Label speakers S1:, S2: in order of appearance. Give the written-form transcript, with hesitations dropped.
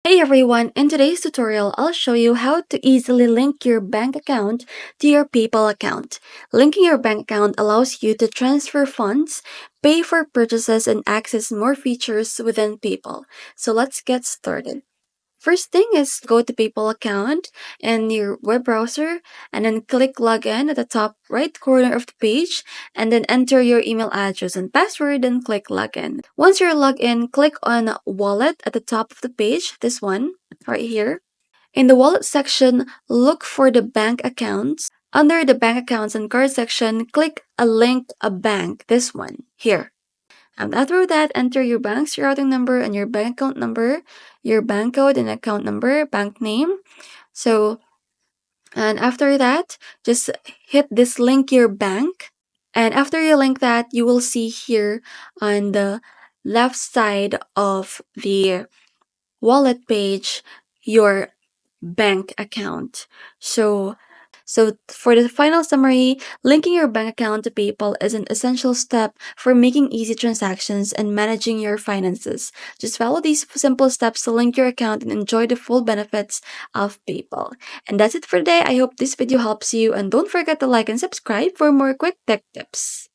S1: Hey everyone, in today's tutorial, I'll show you how to easily link your bank account to your PayPal account. Linking your bank account allows you to transfer funds, pay for purchases, and access more features within PayPal. So let's get started. First thing is go to PayPal account in your web browser and then click login at the top right corner of the page and then enter your email address and password and click login. Once you're logged in, click on wallet at the top of the page, this one right here. In the wallet section, look for the bank accounts. Under the bank accounts and card section, click a link a bank, this one here. And after that, enter your bank's routing number and your bank account number, your bank code and account number, bank name. So, and after that, just hit this link your bank. And after you link that, you will see here on the left side of the wallet page your bank account. So for the final summary, linking your bank account to PayPal is an essential step for making easy transactions and managing your finances. Just follow these simple steps to link your account and enjoy the full benefits of PayPal. And that's it for today. I hope this video helps you and don't forget to like and subscribe for more quick tech tips.